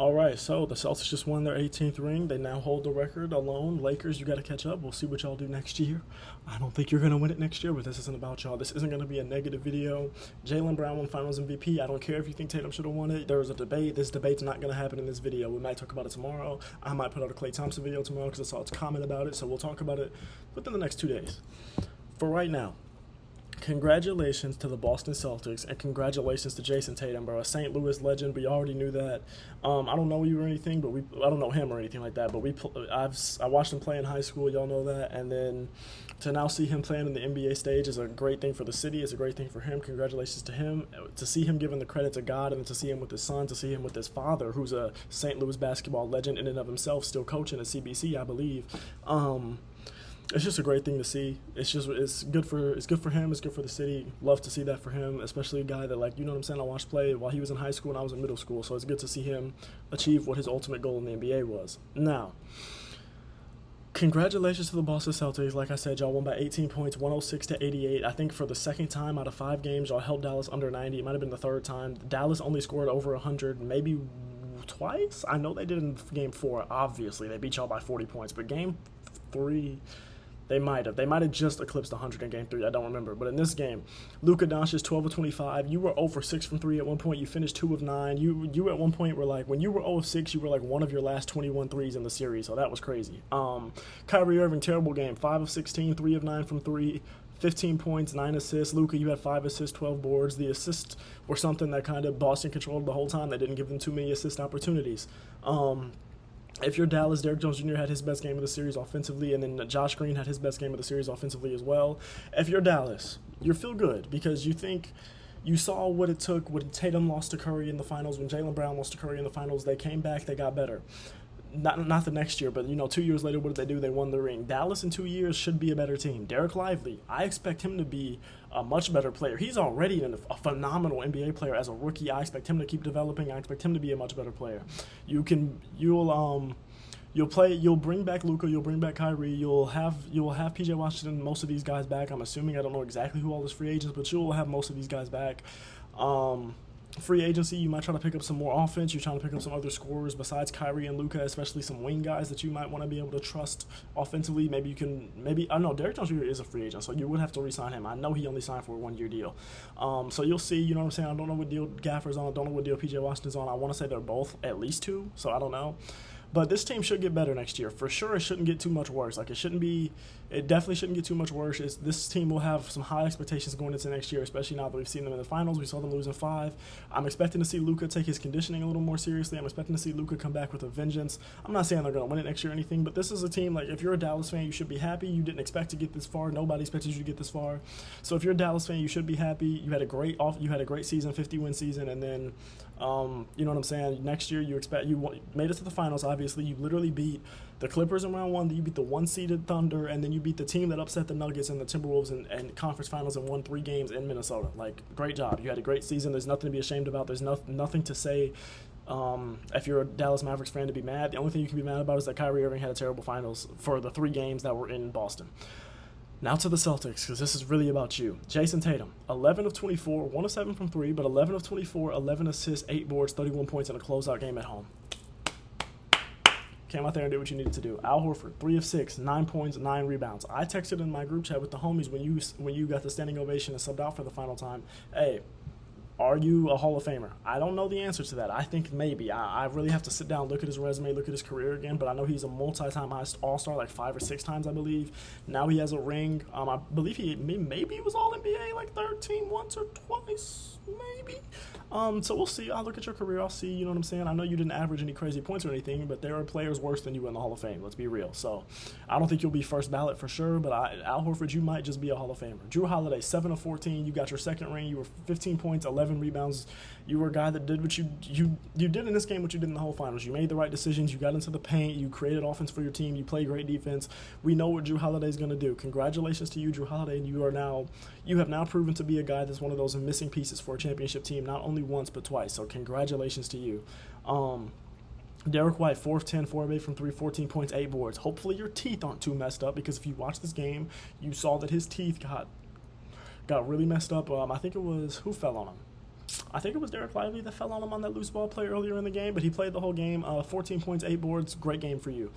All right, so the Celtics just won their 18th ring. They now hold the record alone. Lakers, you got to catch up. We'll see what y'all do next year. I don't think you're going to win it next year, but this isn't about y'all. This isn't going to be a negative video. Jaylen Brown won Finals MVP. I don't care if you think Tatum should have won it. There was a debate. This debate's not going to happen in this video. We might talk about it tomorrow. I might put out a Klay Thompson video tomorrow because I saw its comment about it, so we'll talk about it within the next 2 days. For right now, congratulations to the Boston Celtics, and congratulations to Jason Tatum, bro. A St. Louis legend. We already knew that. I don't know you or anything, but I don't know him or anything like that. But I watched him play in high school. Y'all know that. And then to now see him playing in the NBA stage is a great thing for the city. It's a great thing for him. Congratulations to him. To see him giving the credit to God, and to see him with his son, to see him with his father, who's a St. Louis basketball legend in and of himself, still coaching at CBC, I believe. It's just a great thing to see. It's good for him. It's good for the city. Love to see that for him, especially a guy that, like, you know what I'm saying, I watched play while he was in high school and I was in middle school. So it's good to see him achieve what his ultimate goal in the NBA was. Now, congratulations to the Boston Celtics. Like I said, y'all won by 18 points, 106-88. I think for the second time out of 5 games, y'all held Dallas under 90. It might have been the third time. Dallas only scored over 100, maybe twice. I know they did in game 4. Obviously, they beat y'all by 40 points, but game 3. They might have just eclipsed 100 in Game 3. I don't remember. But in this game, Luka Doncic 12 of 25. You were 0 for 6 from 3 at one point. You finished 2 of 9. You at one point were like, when you were 0 of 6, you were like one of your last 21 threes in the series. So that was crazy. Kyrie Irving, terrible game. 5 of 16, 3 of 9 from 3. 15 points, 9 assists. Luka, you had 5 assists, 12 boards. The assists were something that kind of Boston controlled the whole time. They didn't give them too many assist opportunities. If you're Dallas, Derrick Jones Jr. had his best game of the series offensively, and then Josh Green had his best game of the series offensively as well. If you're Dallas, you feel good because you think you saw what it took when Tatum lost to Curry in the finals, when Jaylen Brown lost to Curry in the finals. They came back, they got better. Not the next year, but 2 years later, what did they do? They won the ring. Dallas in 2 years should be a better team. Derek Lively, I expect him to be a much better player. He's already a phenomenal NBA player as a rookie. I expect him to keep developing. I expect him to be a much better player. You'll bring back Luka, you'll bring back Kyrie, you'll have PJ Washington, most of these guys back. I'm assuming, I don't know exactly who all is free agents, but you'll have most of these guys back. Free agency, you might try to pick up some more offense. You're trying to pick up some other scorers besides Kyrie and Luka, especially some wing guys that you might want to be able to trust offensively. I know Derrick Jones Jr. is a free agent, so you would have to re-sign him. I know he only signed for a 1-year deal. So you'll see, you know what I'm saying? I don't know what deal Gaffer's on. I don't know what deal PJ Washington's on. I want to say they're both at least 2, so I don't know. But this team should get better next year. For sure, it shouldn't get too much worse. It definitely shouldn't get too much worse. This team will have some high expectations going into next year, especially now that we've seen them in the finals. We saw them lose in 5. I'm expecting to see Luka take his conditioning a little more seriously. I'm expecting to see Luka come back with a vengeance. I'm not saying they're going to win it next year or anything, but this is a team, like, if you're a Dallas fan, you should be happy. You didn't expect to get this far. Nobody expected you to get this far. So if you're a Dallas fan, you should be happy. You had a great season, 50-win season, and then, you know what I'm saying, next year you made it to the finals, obviously. You literally beat the Clippers in round 1, then you beat the 1-seeded Thunder, and then you beat the team that upset the Nuggets and the Timberwolves and conference finals and won 3 games in Minnesota. Like, great job. You had a great season. There's nothing to be ashamed about. There's nothing to say if you're a Dallas Mavericks fan to be mad. The only thing you can be mad about is that Kyrie Irving had a terrible finals for the 3 games that were in Boston. Now to the Celtics, because this is really about you. Jason Tatum, 11 of 24, 1 of 7 from 3, but 11 of 24, 11 assists, 8 boards, 31 points in a closeout game at home. Came out there and did what you needed to do. Al Horford, 3 of 6, 9 points, 9 rebounds. I texted in my group chat with the homies when you got the standing ovation and subbed out for the final time. Hey, are you a Hall of Famer? I don't know the answer to that. I think maybe. I really have to sit down, look at his resume, look at his career again, but I know he's a multi-time All-Star, like 5 or 6 times, I believe. Now he has a ring. I believe maybe he was All-NBA like 13 once or twice, maybe. So we'll see. I'll look at your career. I'll see, you know what I'm saying? I know you didn't average any crazy points or anything, but there are players worse than you in the Hall of Fame. Let's be real. So I don't think you'll be first ballot for sure, but Al Horford, you might just be a Hall of Famer. Drew Holiday, 7 of 14. You got your second ring. You were 15 points, 11 rebounds. You were a guy that did what you did in this game what you did in the whole finals. You made the right decisions. You got into the paint. You created offense for your team. You played great defense. We know what Drew Holiday's going to do. Congratulations to you, Drew Holiday. And you have now proven to be a guy that's one of those missing pieces for a championship team, not only once but twice. So congratulations to you. Derek White, 4 of 10, 4 of 8 from 3, 14 points, 8 boards. Hopefully your teeth aren't too messed up, because if you watch this game, you saw that his teeth got really messed up. I think it was, who fell on him? I think it was Derek Lively that fell on him on that loose ball play earlier in the game, but he played the whole game. 14 points, 8 boards. Great game for you.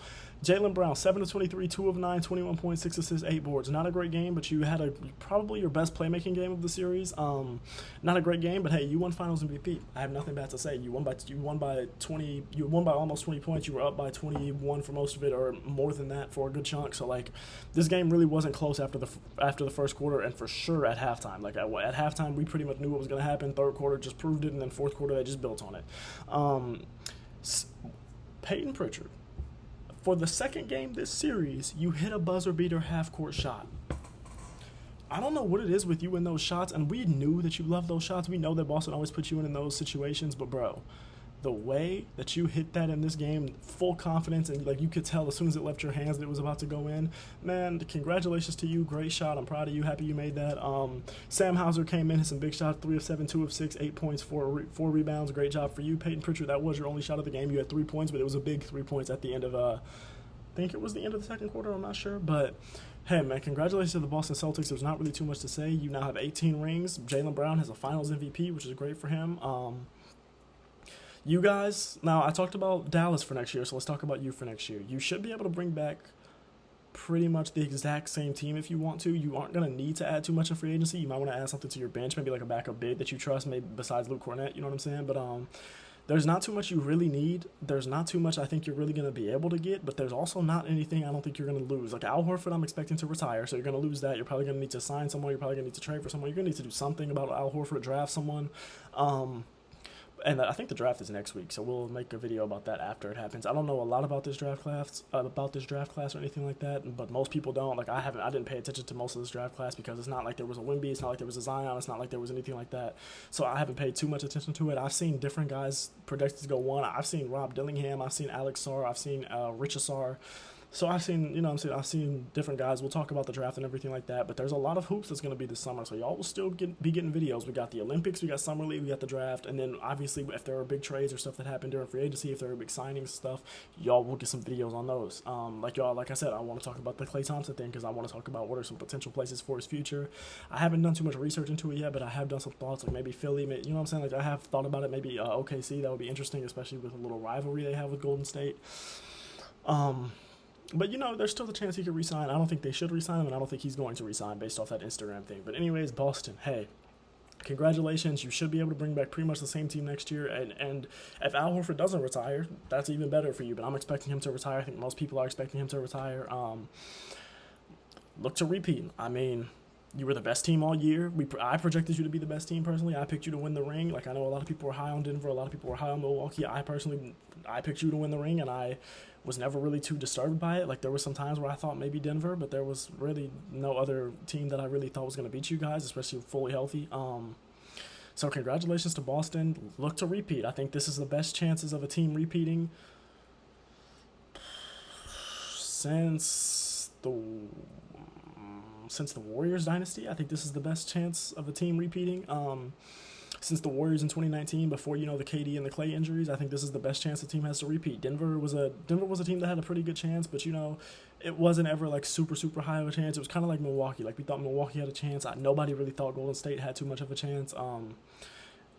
Jaylen Brown, 7 of 23, 2 of 9, 21 points, 6 assists, 8 boards. Not a great game, but you had probably your best playmaking game of the series. Not a great game, but hey, you won Finals MVP. I have nothing bad to say. You won by almost 20 points. You were up by 21 for most of it, or more than that for a good chunk. So like, this game really wasn't close after the first quarter, and for sure at halftime. Like at halftime, we pretty much knew what was going to happen. Third quarter just proved it, and then fourth quarter they just built on it. Peyton Pritchard. For the second game this series, you hit a buzzer beater half-court shot. I don't know what it is with you in those shots, and we knew that you love those shots. We know that Boston always puts you in those situations, but bro, the way that you hit that in this game, full confidence, and like you could tell as soon as it left your hands that it was about to go in, man, congratulations to you. Great shot. I'm proud of you. Happy you made that. Sam Hauser came in, hit some big shots, 3 of 7, 2 of 6, 8 points, 4 rebounds. Great job for you. Peyton Pritchard, that was your only shot of the game. You had 3 points, but it was a big 3 points at the end of, I think it was the end of the second quarter. I'm not sure, but hey, man, congratulations to the Boston Celtics. There's not really too much to say. You now have 18 rings. Jaylen Brown has a Finals MVP, which is great for him. You guys, now I talked about Dallas for next year, so let's talk about you for next year. You should be able to bring back pretty much the exact same team if you want to. You aren't going to need to add too much in free agency. You might want to add something to your bench, maybe like a backup big that you trust, maybe besides Luke Cornett, you know what I'm saying? But there's not too much you really need. There's not too much I think you're really going to be able to get, but there's also not anything I don't think you're going to lose. Like Al Horford, I'm expecting to retire, so you're going to lose that. You're probably going to need to sign someone. You're probably going to need to trade for someone. You're going to need to do something about Al Horford, draft someone. And I think the draft is next week, so we'll make a video about that after it happens. I don't know a lot about this draft class, or anything like that, but most people don't. Like I didn't pay attention to most of this draft class because it's not like there was a Wemby, it's not like there was a Zion, it's not like there was anything like that. So I haven't paid too much attention to it. I've seen different guys projected to go 1. I've seen Rob Dillingham, I've seen Alex Sarr, I've seen Rich Assar. So I've seen, I've seen different guys. We'll talk about the draft and everything like that, but there's a lot of hoops that's going to be this summer, so y'all will still be getting videos. We got the Olympics, we got Summer League, we got the draft, and then obviously if there are big trades or stuff that happen during free agency, if there are big signings and stuff, y'all will get some videos on those. Like I said, I want to talk about the Klay Thompson thing because I want to talk about what are some potential places for his future. I haven't done too much research into it yet, but I have done some thoughts, like maybe Philly, you know what I'm saying? Like I have thought about it, maybe OKC, that would be interesting, especially with a little rivalry they have with Golden State. But, there's still the chance he could resign. I don't think they should resign him, and I don't think he's going to resign based off that Instagram thing. But anyways, Boston, hey, congratulations. You should be able to bring back pretty much the same team next year. And if Al Horford doesn't retire, that's even better for you. But I'm expecting him to retire. I think most people are expecting him to retire. Look to repeat. I mean, you were the best team all year. I projected you to be the best team personally. I picked you to win the ring. Like, I know a lot of people were high on Denver. A lot of people were high on Milwaukee. I picked you to win the ring, and I was never really too disturbed by it. Like, there were some times where I thought maybe Denver, but there was really no other team that I really thought was going to beat you guys, especially fully healthy. So congratulations to Boston. Look to repeat. I think this is the best chances of a team repeating since the Warriors dynasty. I think this is the best chance of a team repeating. Since the Warriors in 2019, before the KD and the Klay injuries, I think this is the best chance the team has to repeat. Denver was a team that had a pretty good chance, but it wasn't ever like super high of a chance. It was kind of like Milwaukee. Like we thought Milwaukee had a chance. Nobody really thought Golden State had too much of a chance.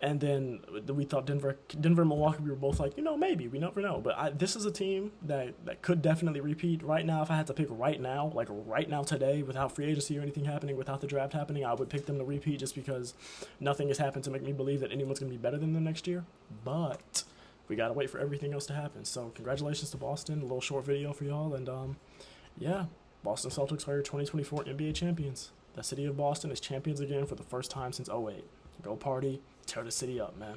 And then we thought Denver and Milwaukee, we were both like, maybe. We never know. But this is a team that could definitely repeat. Right now, if I had to pick right now, like right now today, without free agency or anything happening, without the draft happening, I would pick them to repeat just because nothing has happened to make me believe that anyone's going to be better than them next year. But we got to wait for everything else to happen. So congratulations to Boston. A little short video for y'all. And yeah, Boston Celtics are your 2024 NBA champions. The city of Boston is champions again for the first time since '08. Go party. Tear the city up, man.